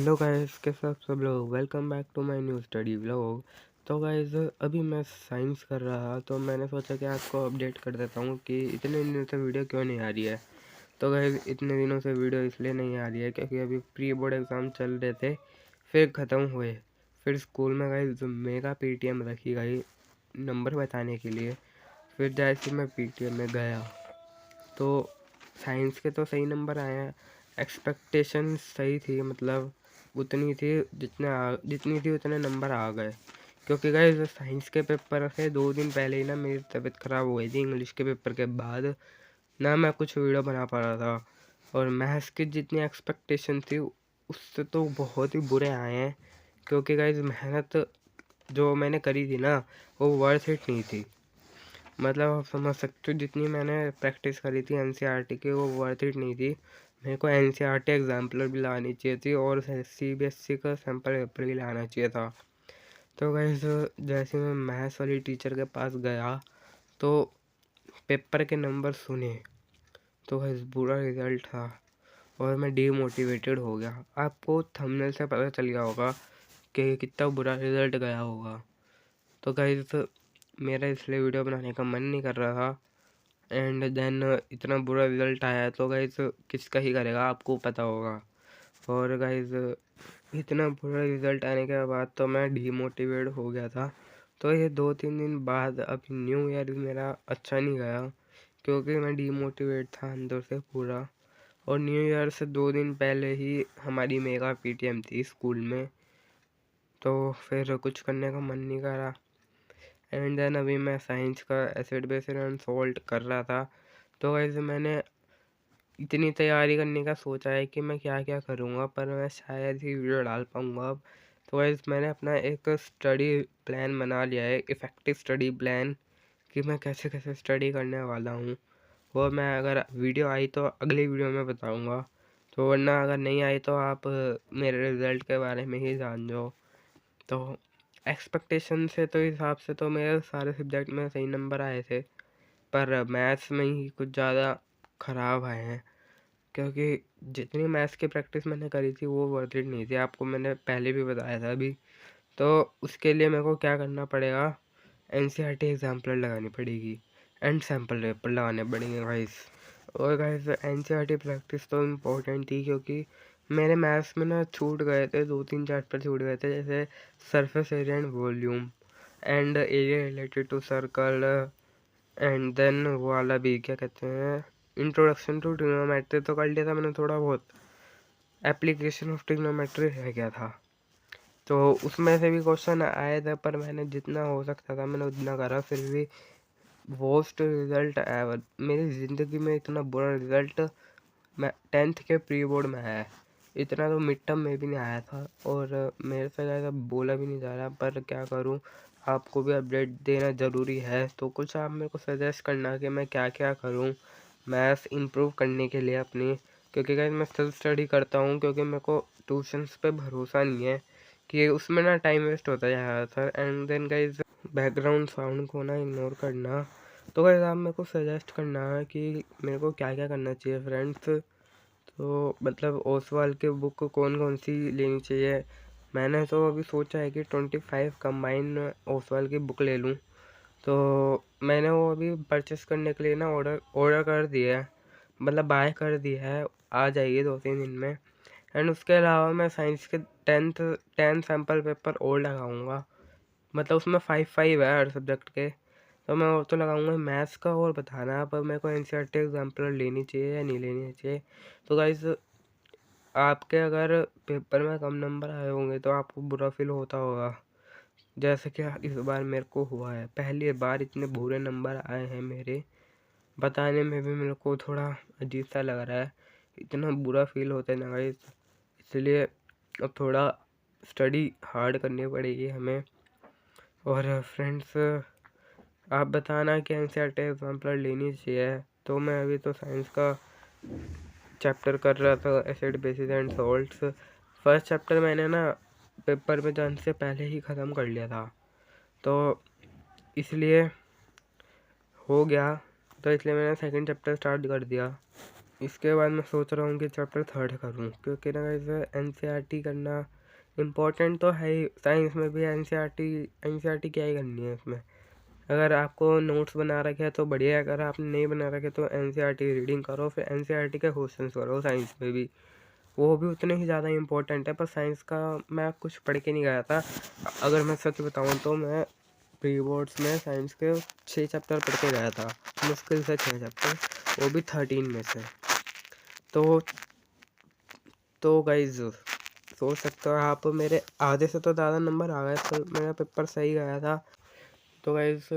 Hello guys, कैसे आप सब लोग। Welcome back to my new study vlog. तो गाइस, अभी मैं साइंस कर रहा तो मैंने सोचा कि आपको अपडेट कर देता हूँ कि इतने दिनों से वीडियो क्यों नहीं आ रही है। तो गाइस, इतने दिनों से वीडियो इसलिए नहीं आ रही है क्योंकि अभी प्री बोर्ड एग्ज़ाम चल रहे थे, फिर ख़त्म हुए। फिर स्कूल में गाइस मेगा पीटीएम रखी गई नंबर बताने के लिए। फिर जैसे मैं पीटीएम में गया तो साइंस के तो सही नंबर आए हैं। एक्सपेक्टेशन सही थी, मतलब उतनी थी जितनी थी उतने नंबर आ गए। क्योंकि गाइस साइंस के पेपर से 2 दिन पहले ही ना मेरी तबीयत ख़राब हो गई थी। इंग्लिश के पेपर के बाद ना मैं कुछ वीडियो बना पा रहा था, और मैथ्स की जितनी एक्सपेक्टेशन थी उससे तो बहुत ही बुरे आए हैं। क्योंकि गाइस मेहनत जो मैंने करी थी ना, वो वर्थ इट नहीं थी। मतलब आप समझ सकते हो, जितनी मैंने प्रैक्टिस करी थी एनसीईआरटी की वो वर्थ इट नहीं थी। मेरे को एनसीईआरटी एग्जाम्पलर भी लानी चाहिए थी और सीबीएसई का सैम्पल पेपर भी लाना चाहिए था। तो गाइस, जैसे मैं मैथ्स वाली टीचर के पास गया तो पेपर के नंबर सुने तो गाइस बुरा रिजल्ट था और मैं डीमोटिवेटेड हो गया। आपको थंबनेल से पता चल गया होगा कि कितना बुरा रिजल्ट गया होगा। तो गाइस, मेरा इसलिए वीडियो बनाने का मन नहीं कर रहा था। एंड देन इतना बुरा रिजल्ट आया तो गाइज किसका ही करेगा, आपको पता होगा। और गाइज इतना बुरा रिजल्ट आने के बाद तो मैं डीमोटिवेट हो गया था। तो ये 2-3 दिन बाद अभी न्यू ईयर मेरा अच्छा नहीं गया क्योंकि मैं डीमोटिवेट था अंदर से पूरा। और न्यू ईयर से 2 दिन पहले ही हमारी मेगा पीटीएम थी स्कूल में, तो फिर कुछ करने का मन नहीं करा। एंड देन अभी मैं साइंस का एसिड बेस एंड सॉल्ट कर रहा था। तो वैसे मैंने इतनी तैयारी करने का सोचा है कि मैं क्या क्या करूँगा, पर मैं शायद ही वीडियो डाल पाऊँगा अब। तो वैसे मैंने अपना एक स्टडी प्लान बना लिया है, इफ़ेक्टिव स्टडी प्लान, कि मैं कैसे कैसे स्टडी करने वाला हूँ। वो मैं अगर वीडियो आई तो अगली वीडियो में बताऊँगा, तो वरना अगर नहीं आई तो आप मेरे रिज़ल्ट के बारे में ही जान जाओ। तो एक्सपेक्टेशन से तो हिसाब से तो मेरे सारे सब्जेक्ट में सही नंबर आए थे, पर मैथ्स में ही कुछ ज़्यादा ख़राब आए हैं। क्योंकि जितनी मैथ्स की प्रैक्टिस मैंने करी थी वो वर्थ इट नहीं थी, आपको मैंने पहले भी बताया था अभी। तो उसके लिए मेरे को क्या करना पड़ेगा, एनसीईआरटी एग्जाम्पलर लगानी पड़ेगी एंड सैम्पल पेपर लगाने पड़ेंगे गाइस। और गाइस एनसीईआरटी प्रैक्टिस तो इम्पोर्टेंट थी क्योंकि मेरे मैथ्स में ना छूट गए थे, 2-3 चैप्टर छूट गए थे, जैसे surface area and volume and area related to circle. And then वो वाला भी क्या कहते हैं, इंट्रोडक्शन टू ट्रिग्नोमेट्री तो कर लिया था मैंने थोड़ा बहुत। एप्लीकेशन ऑफ ट्रिग्नोमेट्री रह गया था, तो उसमें से भी क्वेश्चन आए थे, पर मैंने जितना हो सकता था मैंने उतना करा। फिर भी वर्स्ट रिजल्ट आया मेरी ज़िंदगी में, इतना बुरा रिजल्ट मैं 10th के प्री बोर्ड में आया है। इतना तो मिड टर्म में भी नहीं आया था, और मेरे से ज़्यादा बोला भी नहीं जा रहा, पर क्या करूं, आपको भी अपडेट देना ज़रूरी है। तो कुछ आप मेरे को सजेस्ट करना कि मैं क्या क्या करूं मैथ्स इम्प्रूव करने के लिए अपनी। क्योंकि गाइस मैं सेल्फ स्टडी करता हूं क्योंकि मेरे को ट्यूशन्स पे भरोसा नहीं है, कि उसमें ना टाइम वेस्ट होता है ज़्यादातर। And then guys background sound को ना इग्नोर करना। तो गाइस आप मेरे को सजेस्ट करना है कि मेरे को क्या क्या करना चाहिए फ्रेंड्स। तो मतलब ओसवाल की बुक कौन कौन सी लेनी चाहिए। मैंने तो अभी सोचा है कि 25 कंबाइन ओसवाल की बुक ले लूँ। तो मैंने वो अभी परचेस करने के लिए ना ऑर्डर ऑर्डर कर दिया है, मतलब बाय कर दिया है, आ जाएगी 2-3 दिन में। एंड उसके अलावा मैं साइंस के 10 सैम्पल पेपर और लगाऊंगा, मतलब उसमें 5-5 है हर सब्जेक्ट के। तो मैं वो तो लगाऊंगा मैथ्स का। और बताना आप मेरे को एनसीईआरटी एग्जाम्पलर लेनी चाहिए या नहीं लेनी चाहिए। तो गाइस, आपके अगर पेपर में कम नंबर आए होंगे तो आपको बुरा फील होता होगा, जैसे कि इस बार मेरे को हुआ है। पहली बार इतने बुरे नंबर आए हैं मेरे, बताने में भी मेरे को थोड़ा अजीब सा लग रहा है। इतना बुरा फील होता है ना गाइस, इसलिए अब थोड़ा स्टडी हार्ड करनी पड़ेगी हमें। और फ्रेंड्स, आप बताना कि एनसीईआरटी एग्जाम्पलर लेनी चाहिए। तो मैं अभी तो साइंस का चैप्टर कर रहा था, acid basis and salts. First chapter मैंने ना पेपर में जाने से पहले ही ख़त्म कर लिया था, तो इसलिए हो गया। तो इसलिए मैंने सेकंड चैप्टर स्टार्ट कर दिया। इसके बाद मैं सोच रहा हूँ कि चैप्टर 3 करूँ, क्योंकि ना गाइस एनसीईआरटी करना इम्पोर्टेंट तो है ही। साइंस में भी एनसीईआरटी क्या ही करनी है इसमें। अगर आपको नोट्स बना रखे हैं तो बढ़िया है, अगर आपने नहीं बना रखे तो एनसीईआरटी रीडिंग करो, फिर एनसीईआरटी के क्वेश्चंस करो। साइंस में भी वो भी उतने ही ज़्यादा इम्पोर्टेंट है, पर साइंस का मैं कुछ पढ़ के नहीं गया था। अगर मैं सच बताऊँ तो मैं प्री बोर्ड्स में साइंस के 6 चैप्टर पढ़ के गया था, मुश्किल से 6 चैप्टर, वो भी 13 में से। तो गाइज सोच सकते हो आप, मेरे आधे से तो ज़्यादा नंबर आ गए, तो मेरा पेपर सही गया था। तो गाइज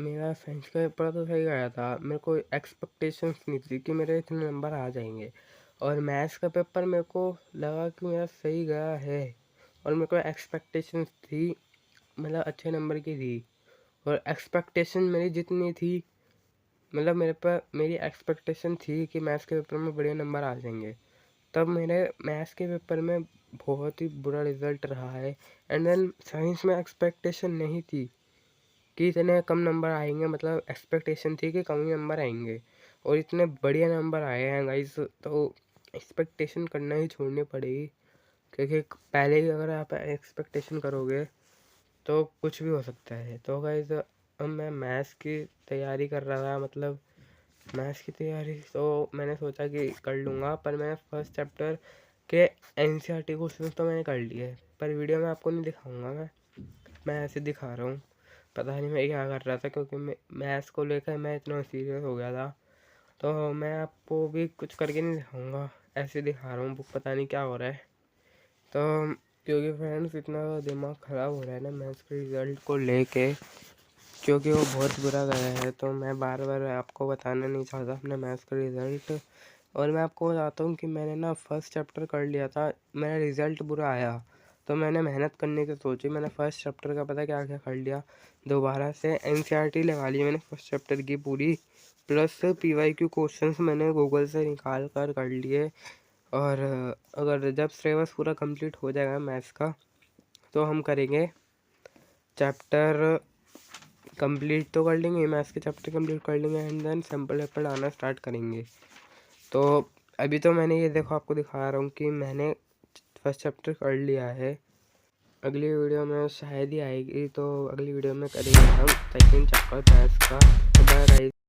मेरा साइंस का पेपर तो सही गया था, मेरे को एक्सपेक्टेशंस नहीं थी कि मेरे इतने नंबर आ जाएंगे। और मैथ्स का पेपर मेरे को लगा कि मेरा सही गया है, और मेरे को एक्सपेक्टेशंस थी, मतलब अच्छे नंबर की थी। और एक्सपेक्टेशन मेरी जितनी थी, मतलब मेरी एक्सपेक्टेशन थी कि मैथ्स के पेपर में बढ़िया नंबर आ जाएंगे, तब मेरे मैथ्स के पेपर में बहुत ही बुरा रिज़ल्ट रहा है। एंड देन साइंस में एक्सपेक्टेशन नहीं थी कि इतने कम नंबर आएंगे, मतलब एक्सपेक्टेशन थी कि कम ही नंबर आएंगे, और इतने बढ़िया नंबर आए हैं गाइस। तो एक्सपेक्टेशन करना ही छोड़नी पड़ेगी, क्योंकि पहले ही अगर आप एक्सपेक्टेशन करोगे तो कुछ भी हो सकता है। तो गाइस अब मैं मैथ्स की तैयारी कर रहा था, मतलब मैथ्स की तैयारी तो मैंने सोचा कि कर लूँगा, पर मैं फर्स्ट चैप्टर के एनसीईआरटी क्वेश्चन तो मैंने कर लिए, पर वीडियो में आपको नहीं दिखाऊंगा। मैं ऐसे दिखा रहा हूँ, पता नहीं मैं क्या कर रहा था, क्योंकि मैथ्स को लेकर मैं इतना सीरियस हो गया था। तो मैं आपको भी कुछ करके नहीं दिखाऊंगा, ऐसे दिखा रहा हूँ, बुक पता नहीं क्या हो रहा है। तो क्योंकि फ्रेंड्स इतना दिमाग ख़राब हो रहा है ना मैथ्स के रिज़ल्ट को लेके, क्योंकि वो बहुत बुरा गया है, तो मैं बार बार आपको बताना नहीं चाहता अपने मैथ्स का रिज़ल्ट। और मैं आपको बताता हूँ कि मैंने ना फर्स्ट चैप्टर कर लिया था, मेरा रिज़ल्ट बुरा आया, तो मैंने मेहनत करने की सोची, मैंने फर्स्ट चैप्टर का पता क्या क्या कर लिया, दोबारा से एनसीईआरटी लगा ली मैंने फर्स्ट चैप्टर की पूरी, प्लस पीवाईक्यू क्वेश्चंस मैंने गूगल से निकाल कर लिए। और अगर जब सिलेबस पूरा कंप्लीट हो जाएगा मैथ्स का, तो हम करेंगे चैप्टर कंप्लीट तो कर लेंगे, मैथ्स के चैप्टर कंप्लीट कर लेंगे, एंड देन सैम्पल पेपर आना स्टार्ट करेंगे। तो अभी तो मैंने ये देखो आपको दिखा रहा हूँ कि मैंने फर्स्ट चैप्टर कर लिया है। अगली वीडियो में शायद ही आएगी, तो अगली वीडियो में करेंगे हम सेकंड चैप्टर मैथ्स का। तो बाय गाइस।